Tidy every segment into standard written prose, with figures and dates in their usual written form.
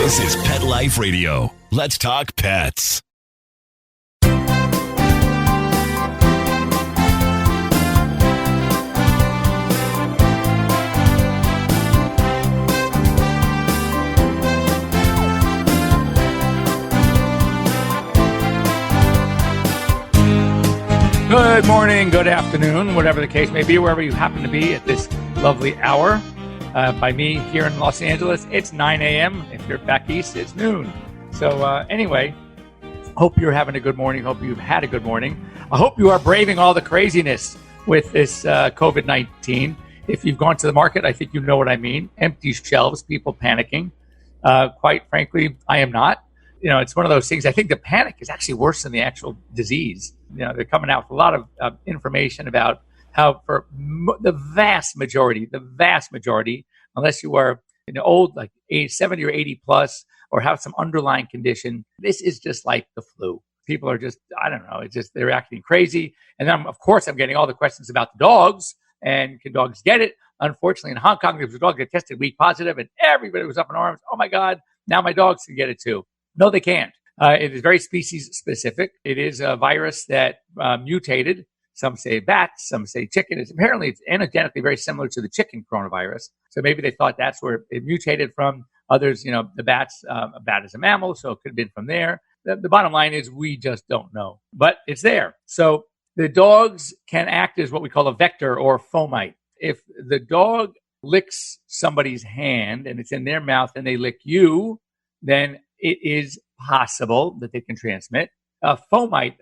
This is Pet Life Radio. Let's talk pets. Good morning, good afternoon, whatever the case may be, wherever you happen to be at this lovely hour. By me here in Los Angeles, it's 9 a.m. If you're back east, it's noon. So anyway, hope you're having a good morning. Hope you've had a good morning. I hope you are braving all the craziness with this COVID-19. If you've gone to the market, I think you know what I mean. Empty shelves, people panicking. Quite frankly, I am not. You know, it's one of those things. I think the panic is actually worse than the actual disease. You know, they're coming out with a lot of information about how for the vast majority, unless you are old, like age 70 or 80 plus, or have some underlying condition, this is just like the flu. People are just, I don't know, it's just, they're acting crazy. And then, of course, I'm getting all the questions about the dogs, and can dogs get it? Unfortunately, in Hong Kong, there was a dog that tested weak positive, and everybody was up in arms. Oh my God, now my dogs can get it too. No, they can't. It is very species specific. It is a virus that mutated. Some say bats, some say chicken. Apparently, it's anagenically very similar to the chicken coronavirus. So maybe they thought that's where it mutated from. Others, the bats, a bat is a mammal, so it could have been from there. The bottom line is we just don't know, but it's there. So the dogs can act as what we call a vector or fomite. If the dog licks somebody's hand and it's in their mouth and they lick you, then it is possible that they can transmit. Fomite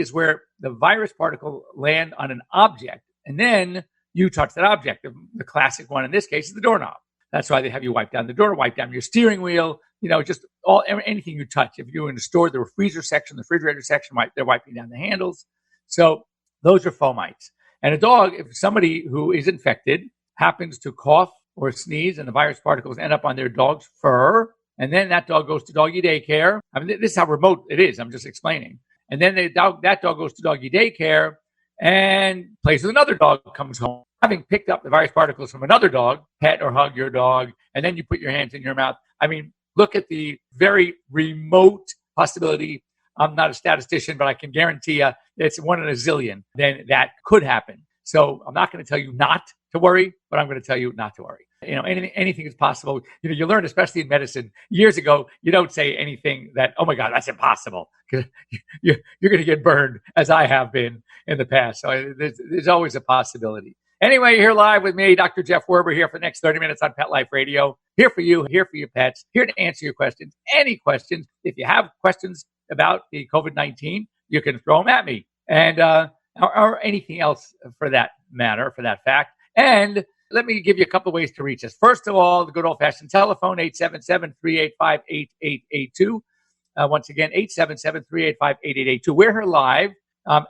is where the virus particle land on an object, and then you touch that object. The classic one in this case is the doorknob. That's why they have you wipe down the door, wipe down your steering wheel, just anything you touch. If you're in the store, the freezer section, the refrigerator section, they're wiping down the handles. So those are fomites. And a dog, if somebody who is infected happens to cough or sneeze and the virus particles end up on their dog's fur, and then that dog goes to doggy daycare. I mean, this is how remote it is. I'm just explaining. And then that dog goes to doggy daycare and plays with another dog, comes home, having picked up the virus particles from another dog, pet or hug your dog, and then you put your hands in your mouth. I mean, look at the very remote possibility. I'm not a statistician, but I can guarantee you it's 1 in a zillion. Then that could happen. So I'm not going to tell you not to worry, but I'm going to tell you not to worry. Anything is possible. You learned, especially in medicine, years ago, you don't say anything that, oh my God, that's impossible. You're going to get burned, as I have been in the past. So there's always a possibility. Anyway, you're here live with me, Dr. Jeff Werber, here for the next 30 minutes on Pet Life Radio. Here for you, here for your pets, here to answer your questions. Any questions. If you have questions about the COVID-19, you can throw them at me. And or anything else for that matter, for that fact. And let me give you a couple of ways to reach us. First of all, the good old-fashioned telephone, 877-385-8882. Once again, 877-385-8882. We're here live,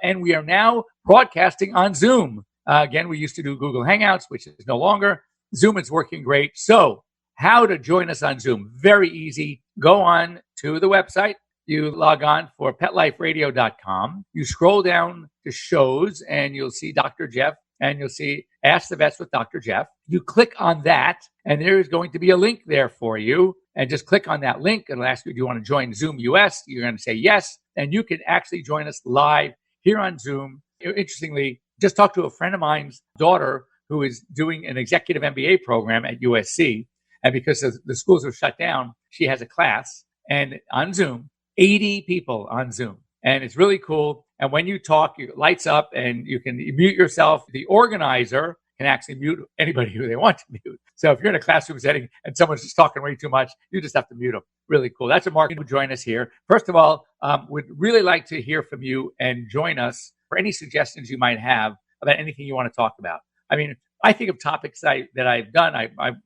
and we are now broadcasting on Zoom. Again, we used to do Google Hangouts, which is no longer. Zoom is working great. So how to join us on Zoom? Very easy. Go on to the website. You log on for PetLifeRadio.com. You scroll down to shows, and you'll see Dr. Jeff, and you'll see Ask the Vets with Dr. Jeff. You click on that, and there is going to be a link there for you. And just click on that link. It'll ask you, do you want to join Zoom US? You're going to say yes, and you can actually join us live here on Zoom. Interestingly, just talked to a friend of mine's daughter who is doing an executive MBA program at USC. And because the schools are shut down, she has a class, and on Zoom, 80 people on Zoom. And it's really cool. And when you talk, it lights up and you can mute yourself. The organizer can actually mute anybody who they want to mute. So if you're in a classroom setting and someone's just talking way too much, you just have to mute them. Really cool. That's a market who join us here. First of all, would really like to hear from you and join us for any suggestions you might have about anything you want to talk about. I mean, I think of topics that I've done.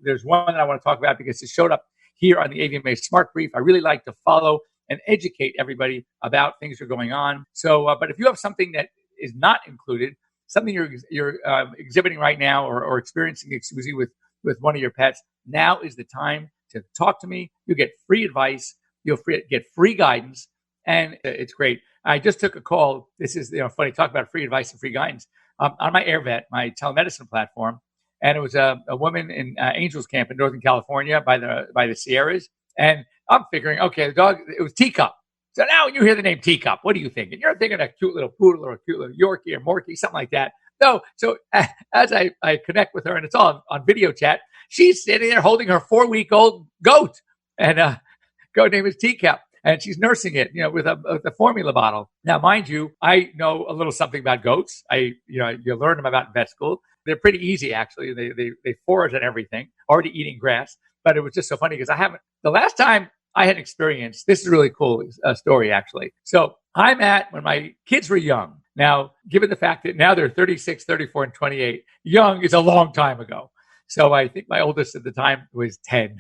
There's one that I want to talk about because it showed up here on the AVMA Smart Brief. I really like to follow and educate everybody about things that are going on. So, but if you have something that is not included, something you're exhibiting right now or experiencing exclusively with one of your pets, now is the time to talk to me. You get free advice. You'll get free guidance, and it's great. I just took a call. This is funny. Talk about free advice and free guidance on my AirVet, my telemedicine platform, and it was a woman in Angels Camp in Northern California by the Sierras. And I'm figuring, okay, the dog, it was Teacup. So now when you hear the name Teacup, what are you thinking? You're thinking a cute little poodle or a cute little Yorkie or Morkie, something like that. No, so as I connect with her, and it's all on video chat, she's sitting there holding her 4-week-old goat, and goat name is Teacup, and she's nursing it, with a formula bottle. Now, mind you, I know a little something about goats. You learn them about in vet school. They're pretty easy, actually. They forage and everything, already eating grass. But it was just so funny because the last time I had experienced, this is a really cool story, actually. So when my kids were young. Now, given the fact that now they're 36, 34, and 28, young is a long time ago. So I think my oldest at the time was 10.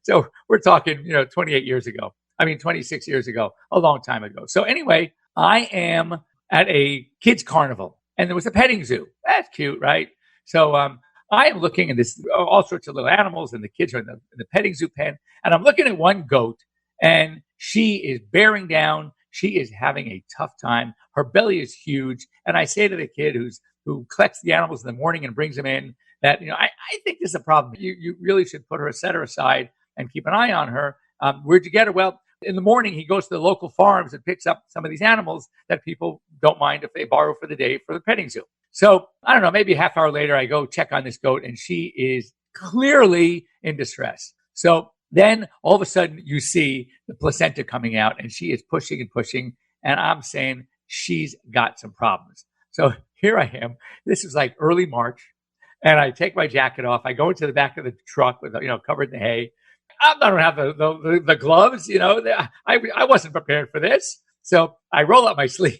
So we're talking, 28 years ago. 26 years ago, a long time ago. So anyway, I am at a kids carnival and there was a petting zoo. That's cute, right? So I am looking at this, all sorts of little animals, and the kids are in the petting zoo pen. And I'm looking at one goat, and she is bearing down. She is having a tough time. Her belly is huge. And I say to the kid who collects the animals in the morning and brings them in that, I think this is a problem. You really should set her aside and keep an eye on her. Where'd you get her? Well, in the morning, he goes to the local farms and picks up some of these animals that people don't mind if they borrow for the day for the petting zoo. So I don't know, maybe a half hour later, I go check on this goat, and she is clearly in distress. So then all of a sudden you see the placenta coming out, and she is pushing and pushing. And I'm saying she's got some problems. So here I am. This is like early March, and I take my jacket off. I go into the back of the truck with, covered in hay. I don't have the gloves, I wasn't prepared for this. So I roll up my sleeve.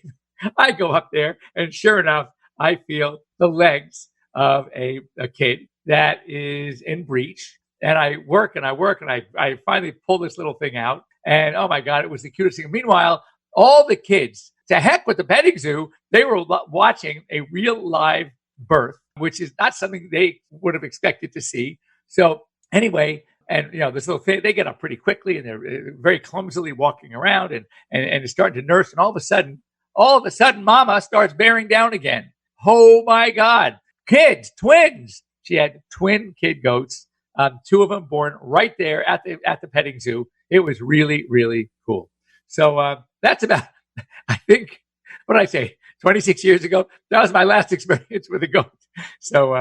I go up there, and sure enough, I feel the legs of a kid that is in breech. And I work and I finally pull this little thing out. And oh my God, it was the cutest thing. Meanwhile, all the kids, to heck with the petting zoo, they were watching a real live birth, which is not something they would have expected to see. So anyway, and this little thing, they get up pretty quickly, and they're very clumsily walking around and starting to nurse. And all of a sudden, Mama starts bearing down again. Oh my God. Kids, twins. She had twin kid goats, 2 of them born right there at the petting zoo. It was really, really cool. So that's about, I think, what did I say, 26 years ago? That was my last experience with a goat. So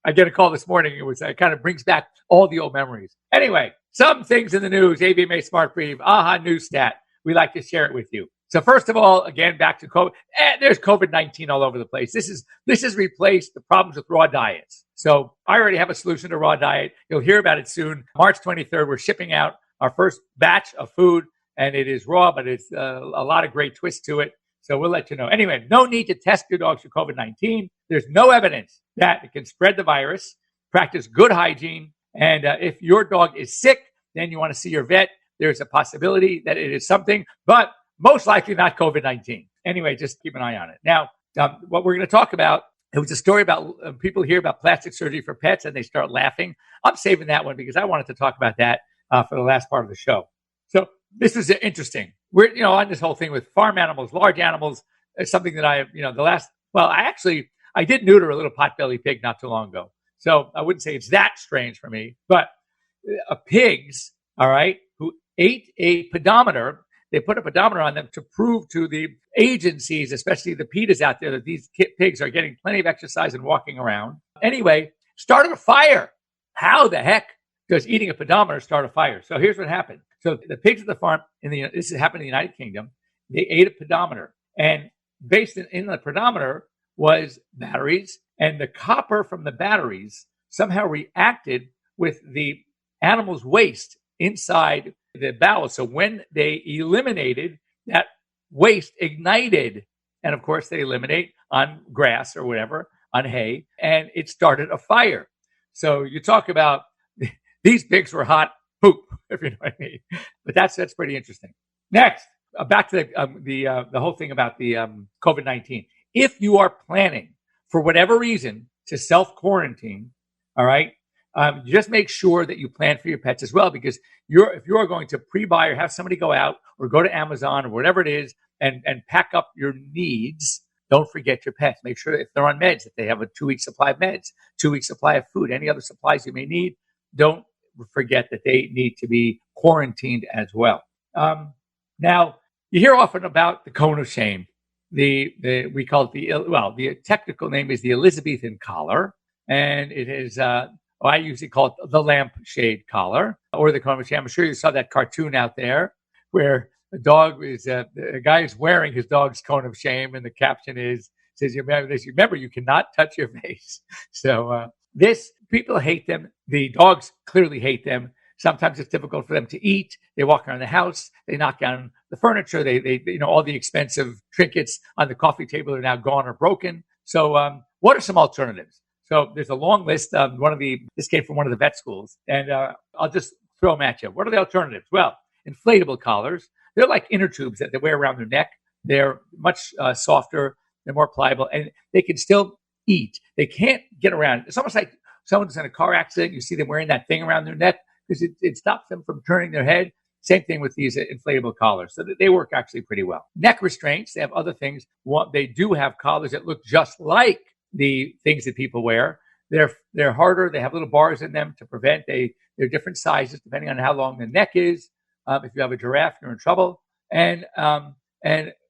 I get a call this morning. It kind of brings back all the old memories. Anyway, some things in the news, AVMA Smart Brief, AHA News Stat. We like to share it with you. So first of all, again, back to COVID. There's COVID-19 all over the place. This has replaced the problems with raw diets. So I already have a solution to raw diet. You'll hear about it soon. March 23rd, we're shipping out our first batch of food, and it is raw, but it's a lot of great twists to it. So we'll let you know. Anyway, no need to test your dogs for COVID-19. There's no evidence that it can spread the virus. Practice good hygiene. And if your dog is sick, then you want to see your vet. There's a possibility that it is something, but most likely not COVID-19. Anyway, just keep an eye on it. Now, what we're going to talk about, it was a story about people hear about plastic surgery for pets and they start laughing. I'm saving that one because I wanted to talk about that for the last part of the show. So this is interesting. We're, on this whole thing with farm animals, large animals. It's something that I did neuter a little potbelly pig not too long ago. So I wouldn't say it's that strange for me, but pigs, all right, who ate a pedometer. They put a pedometer on them to prove to the agencies, especially the PETAs out there, that these pigs are getting plenty of exercise and walking around. Anyway, started a fire. How the heck does eating a pedometer start a fire? So here's what happened. So the pigs at the farm, this happened in the United Kingdom, they ate a pedometer. And based in the pedometer was batteries. And the copper from the batteries somehow reacted with the animal's waste inside the bowels. So when they eliminated, that waste ignited. And of course, they eliminate on grass or whatever, on hay, and it started a fire. So you talk about these pigs were hot poop, if you know what I mean. But that's pretty interesting. Next, back to the whole thing about the COVID-19. If you are planning, for whatever reason, to self-quarantine, all right, just make sure that you plan for your pets as well, because if you are going to pre-buy or have somebody go out or go to Amazon or whatever it is and pack up your needs, don't forget your pets. Make sure that if they're on meds, that they have a 2-week supply of meds, 2-week supply of food, any other supplies you may need. Don't forget that they need to be quarantined as well. Now, you hear often about the cone of shame. We call it the technical name is the Elizabethan collar, and it is I usually call it the lampshade collar or the cone of shame. I'm sure you saw that cartoon out there where the dog is the guy is wearing his dog's cone of shame, and the caption says, "Remember this. Remember, you cannot touch your face." So this people hate them. The dogs clearly hate them. Sometimes it's difficult for them to eat. They walk around the house. They knock down the furniture. They all the expensive trinkets on the coffee table are now gone or broken. So what are some alternatives? So there's a long list. This came from one of the vet schools, and I'll just throw them at you. What are the alternatives? Well, inflatable collars. They're like inner tubes that they wear around their neck. They're much softer. They're more pliable, and they can still eat. They can't get around. It's almost like someone's in a car accident. You see them wearing that thing around their neck because it stops them from turning their head. Same thing with these inflatable collars. So they work actually pretty well. Neck restraints, they have other things. They do have collars that look just like the things that people wear. They're harder. They have little bars in them to prevent. They're different sizes depending on how long the neck is. If you have a giraffe, you're in trouble. And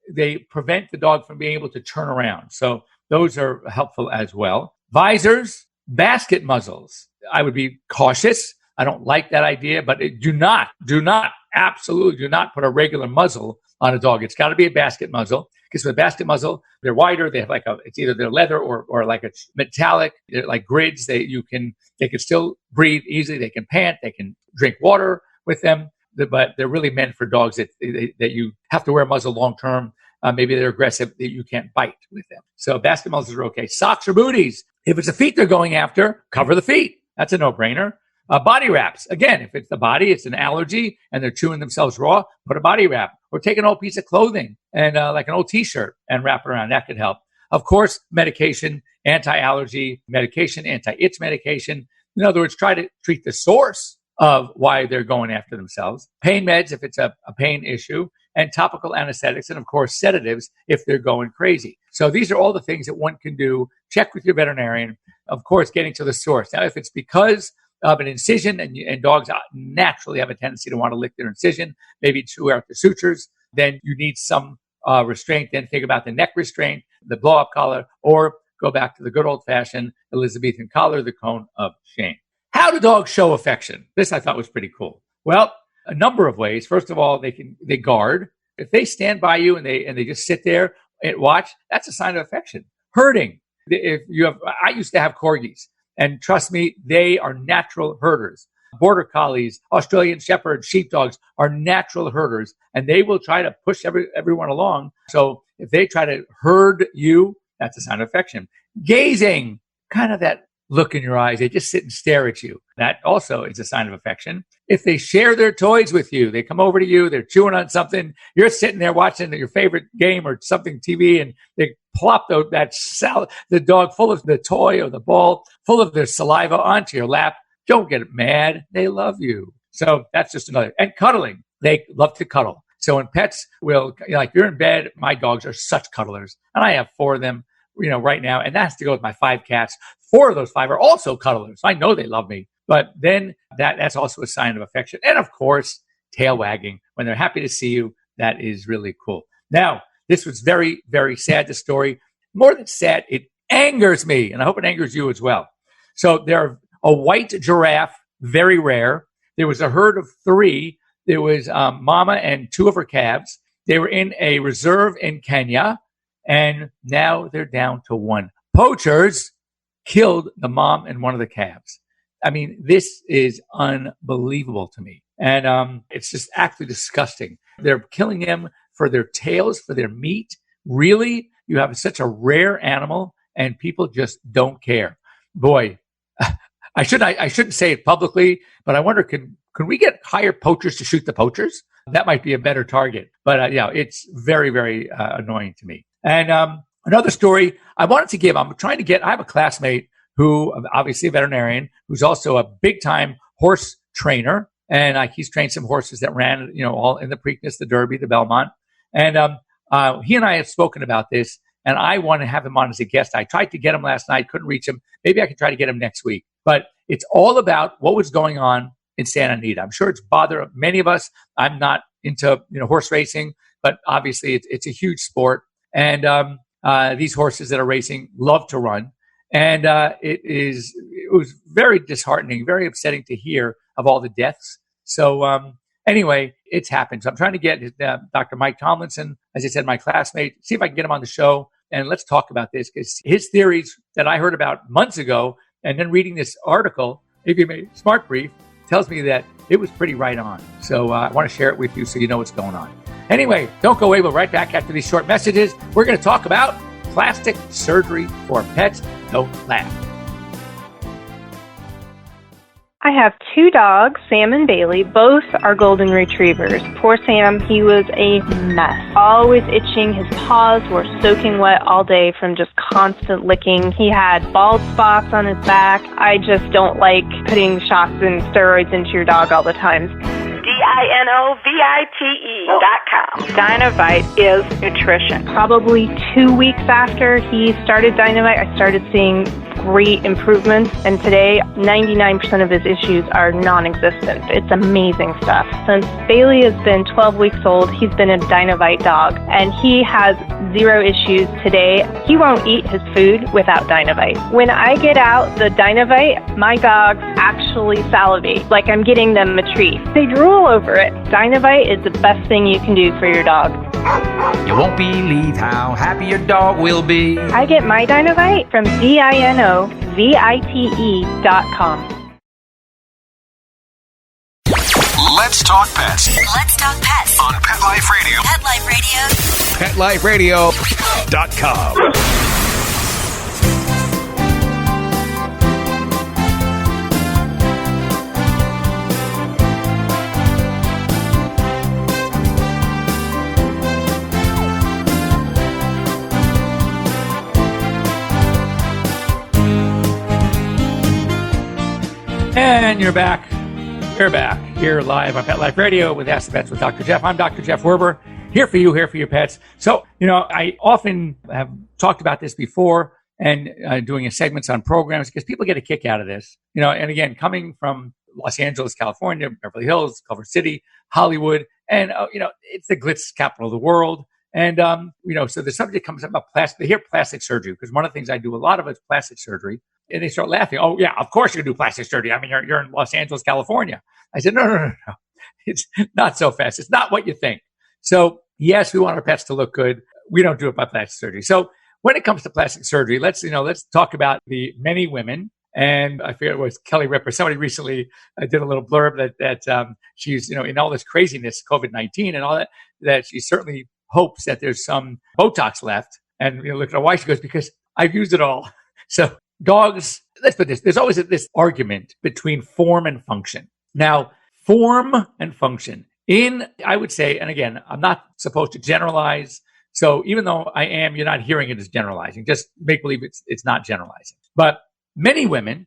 they prevent the dog from being able to turn around. So those are helpful as well. Visors, basket muzzles. I would be cautious. I don't like that idea, but absolutely do not put a regular muzzle on a dog. It's got to be a basket muzzle because with a basket muzzle, they're wider. They have it's either they're leather or like a metallic. They're like grids. They can still breathe easily. They can pant. They can drink water with them. But they're really meant for dogs that you have to wear a muzzle long term. Maybe they're aggressive that you can't bite with them. So basket muzzles are okay. Socks or booties. If it's the feet they're going after, cover the feet. That's a no-brainer. Body wraps. Again, if it's the body, it's an allergy and they're chewing themselves raw, put a body wrap or take an old piece of clothing and like an old t-shirt and wrap it around. That could help. Of course, medication, anti-allergy medication, anti-itch medication. In other words, try to treat the source of why they're going after themselves. Pain meds if it's a pain issue, and topical anesthetics, and of course sedatives if they're going crazy. So these are all the things that one can do. Check with your veterinarian. Of course, getting to the source. Now, if it's because of an incision, and dogs naturally have a tendency to want to lick their incision, maybe chew out the sutures, then you need some restraint. Then think about the neck restraint, the blow-up collar, or go back to the good old-fashioned Elizabethan collar, the cone of shame. How do dogs show affection? This I thought was pretty cool. Well, a number of ways. First of all, they guard. If they stand by you and they just sit there and watch, that's a sign of affection. Herding. I used to have corgis, and trust me, they are natural herders. Border collies, Australian shepherds, sheepdogs are natural herders, and they will try to push everyone along. So if they try to herd you, that's a sign of affection. Gazing, kind of that look in your eyes. They just sit and stare at you. That also is a sign of affection. If they share their toys with you, they come over to you, they're chewing on something, you're sitting there watching your favorite game or something TV, and they plop the dog full of the toy or the ball, full of their saliva onto your lap. Don't get mad. They love you. So that's just another. And cuddling. They love to cuddle. So when pets you're in bed, my dogs are such cuddlers. And I have 4 of them, right now. And that has to go with my 5 cats. 4 of those 5 are also cuddlers. I know they love me. But then that's also a sign of affection. And of course, tail wagging. When they're happy to see you, that is really cool. Now, this was very, very sad, this story. More than sad, it angers me. And I hope it angers you as well. So there a white giraffe, very rare. There was a herd of 3. There was Mama and 2 of her calves. They were in a reserve in Kenya, and now they're down to 1. Poachers killed the mom and one of the calves. I mean, this is unbelievable to me. And it's just actually disgusting. They're killing them for their tails, for their meat. Really? You have such a rare animal, and people just don't care. Boy, I shouldn't say it publicly, but I wonder, can we get hired poachers to shoot the poachers? That might be a better target. But it's very, very annoying to me. And another story I wanted to give, I have a classmate who, obviously a veterinarian, who's also a big-time horse trainer. And he's trained some horses that ran, all in the Preakness, the Derby, the Belmont. And he and I have spoken about this, and I want to have him on as a guest. I tried to get him last night, couldn't reach him. Maybe I can try to get him next week. But it's all about what was going on in Santa Anita. I'm sure it's bothered many of us. I'm not into horse racing, but obviously it's a huge sport. And these horses that are racing love to run. And it was very disheartening, very upsetting to hear of all the deaths. So anyway, it's happened. So I'm trying to get Dr. Mike Tomlinson, as I said, my classmate, see if I can get him on the show. And let's talk about this, because his theories that I heard about months ago, and then reading this article, AVMA Smart Brief, tells me that it was pretty right on. So I want to share it with you so you know what's going on. Anyway, don't go away. We'll be right back after these short messages. We're going to talk about plastic surgery for pets. Don't laugh. I have 2 dogs, Sam and Bailey. Both are golden retrievers. Poor Sam, he was a mess. Always itching. His paws were soaking wet all day from just constant licking. He had bald spots on his back. I just don't like putting shots and steroids into your dog all the time. DINOVITE.com. Dinovite is nutrition. Probably 2 weeks after he started Dinovite, I started seeing great improvements, and today 99% of his issues are non-existent. It's amazing stuff. Since Bailey has been 12 weeks old, he's been a Dinovite dog, and he has 0 issues today. He won't eat his food without Dinovite. When I get out the Dinovite, my dogs actually salivate, like I'm getting them a treat. They drool over it. Dinovite is the best thing you can do for your dog. You won't believe how happy your dog will be. I get my Dinovite from DINOVITE.com. Let's talk pets Let's talk pets on Pet Life Radio. Pet Life Radio. PetLifeRadio.com. And you're back. You're back here live on Pet Life Radio with Ask the Pets with Dr. Jeff. I'm Dr. Jeff Werber, here for you, here for your pets. So, I often have talked about this before and doing segments on programs because people get a kick out of this. And again, coming from Los Angeles, California, Beverly Hills, Culver City, Hollywood, and, it's the glitz capital of the world. And, so the subject comes up about plastic. They hear plastic surgery because one of the things I do a lot of is plastic surgery. And they start laughing. Oh, yeah, of course you can do plastic surgery. I mean, you're in Los Angeles, California. I said, no. It's not so fast. It's not what you think. So, yes, we want our pets to look good. We don't do it by plastic surgery. So when it comes to plastic surgery, let's talk about the many women. And I forget it was Kelly Ripa. Somebody recently did a little blurb that she's, in all this craziness, COVID-19 and all that she certainly hopes that there's some Botox left. And look at her wife. She goes, because I've used it all. So dogs, let's put this, there's always this argument between form and function. Now, form and function I would say, and again, I'm not supposed to generalize. So even though I am, you're not hearing it as generalizing. Just make believe it's not generalizing. But many women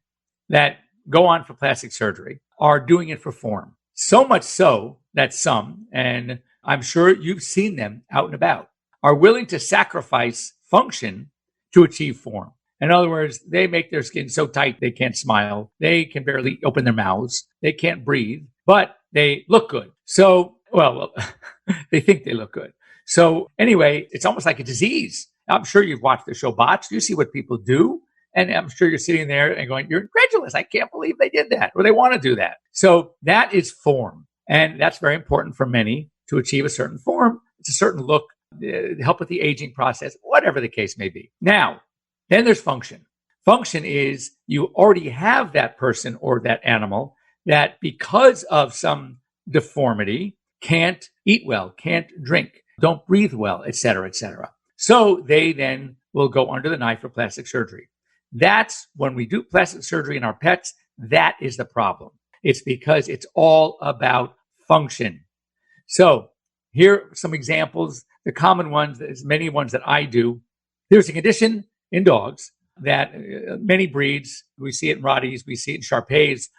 that go on for plastic surgery are doing it for form. So much so that some, and I'm sure you've seen them out and about, are willing to sacrifice function to achieve form. In other words, they make their skin so tight they can't smile. They can barely open their mouths. They can't breathe, but they look good. So, well, they think they look good. So anyway, it's almost like a disease. I'm sure you've watched the show Botched. You see what people do. And I'm sure you're sitting there and going, you're incredulous. I can't believe they did that, or they want to do that. So that is form. And that's very important for many to achieve a certain form. It's a certain look, help with the aging process, whatever the case may be. Now, then there's function. Function is you already have that person or that animal that because of some deformity can't eat well, can't drink, don't breathe well, et cetera, et cetera. So they then will go under the knife for plastic surgery. That's when we do plastic surgery in our pets, that is the problem. It's because it's all about function. So here are some examples, the common ones, there's many ones that I do. There's a condition in dogs that many breeds, we see it in Rotties, we see it in Shar-Peis,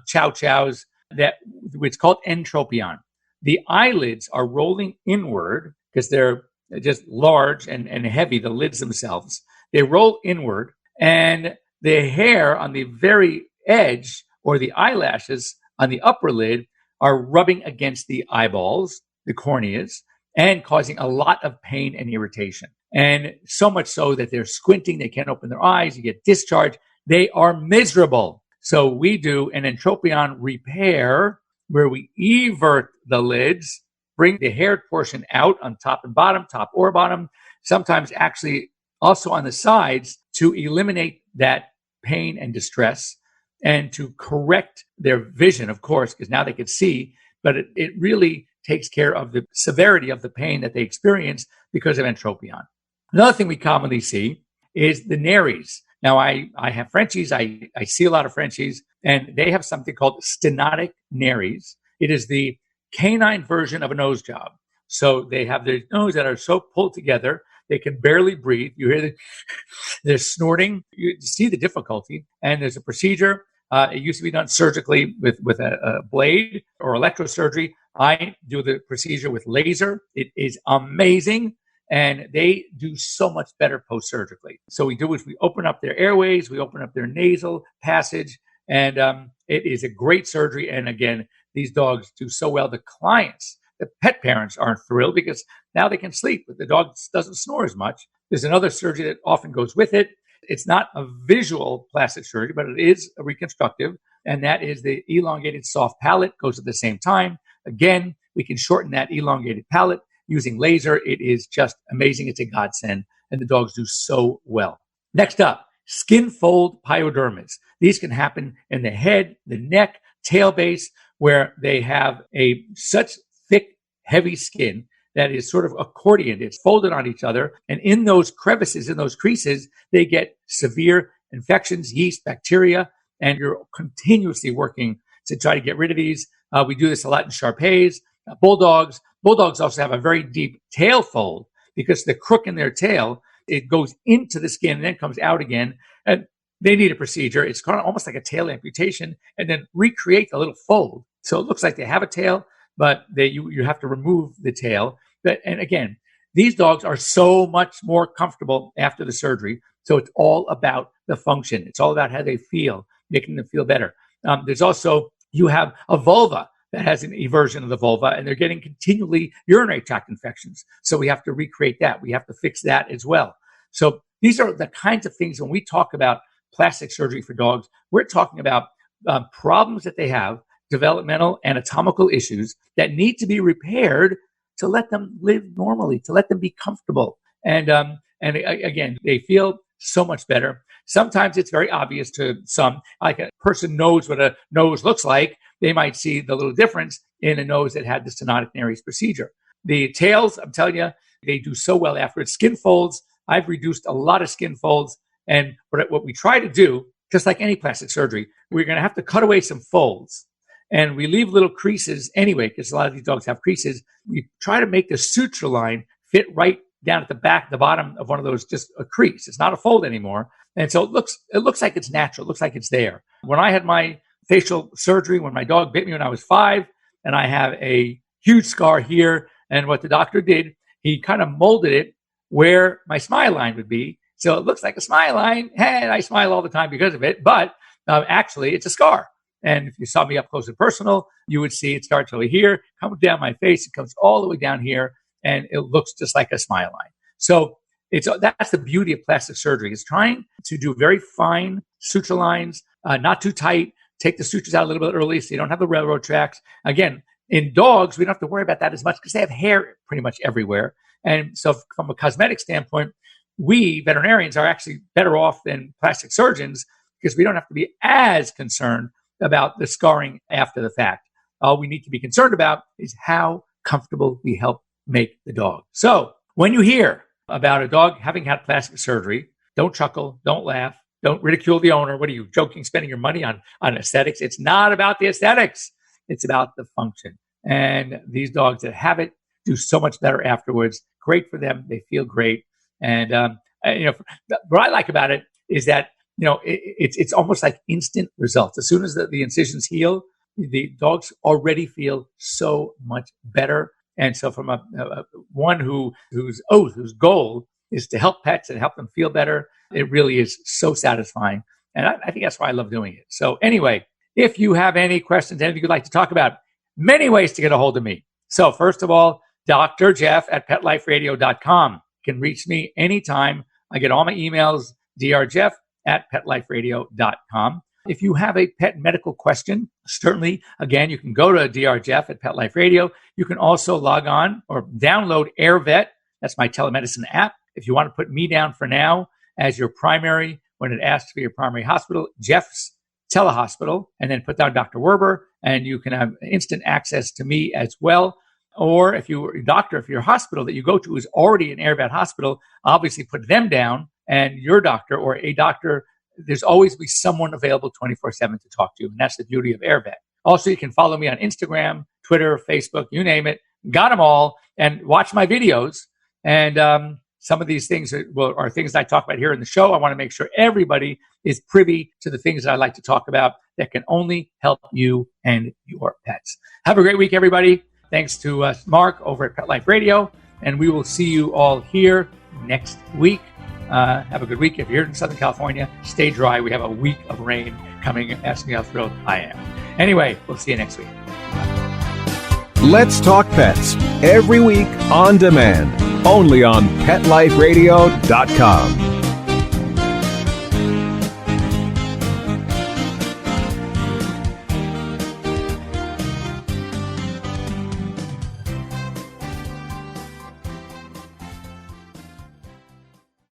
Chow Chows, that it's called entropion. The eyelids are rolling inward because they're just large and heavy, the lids themselves. They roll inward, and the hair on the very edge or the eyelashes on the upper lid are rubbing against the eyeballs, the corneas, and causing a lot of pain and irritation. And so much so that they're squinting, they can't open their eyes, you get discharge. They are miserable. So we do an entropion repair where we evert the lids, bring the haired portion out on top and bottom, top or bottom, sometimes actually also on the sides to eliminate that pain and distress and to correct their vision, of course, because now they can see, but it really takes care of the severity of the pain that they experience because of entropion. Another thing we commonly see is the nares. Now, I have Frenchies. I see a lot of Frenchies, and they have something called stenotic nares. It is the canine version of a nose job. So they have their nose that are so pulled together, they can barely breathe. You hear they're snorting. You see the difficulty. And there's a procedure. It used to be done surgically with a blade or electrosurgery. I do the procedure with laser. It is amazing. And they do so much better post-surgically. So we do is we open up their airways, we open up their nasal passage, and it is a great surgery. And again, these dogs do so well. The clients, the pet parents aren't thrilled because now they can sleep, but the dog doesn't snore as much. There's another surgery that often goes with it. It's not a visual plastic surgery, but it is a reconstructive, and that is the elongated soft palate goes at the same time. Again, we can shorten that elongated palate using laser. It is just amazing. It's a godsend, and the dogs do so well. Next up, skin fold pyodermas. These can happen in the head, the neck, tail base, where they have such thick, heavy skin that is sort of accordioned. It's folded on each other. And in those crevices, in those creases, they get severe infections, yeast, bacteria, and you're continuously working to try to get rid of these. We do this a lot in Shar-Peis, Bulldogs. Bulldogs also have a very deep tail fold because the crook in their tail, it goes into the skin and then comes out again. And they need a procedure. It's kind of almost like a tail amputation and then recreate the little fold. So it looks like they have a tail, but you have to remove the tail. And again, these dogs are so much more comfortable after the surgery. So it's all about the function. It's all about how they feel, making them feel better. There's also, you have a vulva that has an eversion of the vulva, and they're getting continually urinary tract infections. So we have to recreate that. We have to fix that as well. So these are the kinds of things when we talk about plastic surgery for dogs, we're talking about problems that they have, developmental, anatomical issues that need to be repaired to let them live normally, to let them be comfortable. And again, they feel so much better. Sometimes it's very obvious to some, like a person knows what a nose looks like. They might see the little difference in a nose that had the stenotic nares procedure. The tails, I'm telling you, they do so well afterwards. Skin folds, I've reduced a lot of skin folds. And what we try to do, just like any plastic surgery, we're going to have to cut away some folds. And we leave little creases anyway, because a lot of these dogs have creases. We try to make the suture line fit right down at the back, the bottom of one of those, just a crease. It's not a fold anymore. And so it looks like it's natural. It looks like it's there. When I had my facial surgery, when my dog bit me when I was 5, and I have a huge scar here, and what the doctor did, he kind of molded it where my smile line would be. So it looks like a smile line, and I smile all the time because of it, but actually it's a scar. And if you saw me up close and personal, you would see it starts over here, comes down my face, it comes all the way down here, and it looks just like a smile line. So that's the beauty of plastic surgery. It's trying to do very fine suture lines, not too tight, take the sutures out a little bit early so you don't have the railroad tracks. Again, in dogs, we don't have to worry about that as much because they have hair pretty much everywhere. And so from a cosmetic standpoint, we veterinarians are actually better off than plastic surgeons because we don't have to be as concerned about the scarring after the fact. All we need to be concerned about is how comfortable we help make the dog. So when you hear about a dog having had plastic surgery, don't chuckle, don't laugh, don't ridicule the owner. What are you joking, spending your money on aesthetics? It's not about the aesthetics. It's about the function. And these dogs that have it do so much better afterwards. Great for them. They feel great. And, what I like about it is that, it's almost like instant results. As soon as the incisions heal, the dogs already feel so much better. And so from one whose goal is to help pets and help them feel better, it really is so satisfying. And I think that's why I love doing it. So anyway, if you have any questions, anything you'd like to talk about, many ways to get a hold of me. So first of all, Dr. Jeff at PetLifeRadio.com. You can reach me anytime. I get all my emails, drjeff at PetLifeRadio.com. If you have a pet medical question, certainly, again, you can go to drjeff at PetLifeRadio. You can also log on or download AirVet. That's my telemedicine app. If you want to put me down for now as your primary, when it asks for your primary hospital, Jeff's Telehospital, and then put down Dr. Werber, and you can have instant access to me as well. Or if you're a doctor, if your hospital that you go to is already an AirVet hospital, obviously put them down, and your doctor or a doctor, there's always be someone available 24/7 to talk to you. And that's the beauty of AirVet. Also, you can follow me on Instagram, Twitter, Facebook, you name it. Got them all. And watch my videos. And some of these things are things I talk about here in the show. I want to make sure everybody is privy to the things that I like to talk about that can only help you and your pets. Have a great week, everybody. Thanks to Mark over at Pet Life Radio. And we will see you all here next week. Have a good week. If you're in Southern California, stay dry. We have a week of rain coming. Ask me how thrilled I am. Anyway, we'll see you next week. Let's Talk Pets, every week on demand, only on PetLifeRadio.com.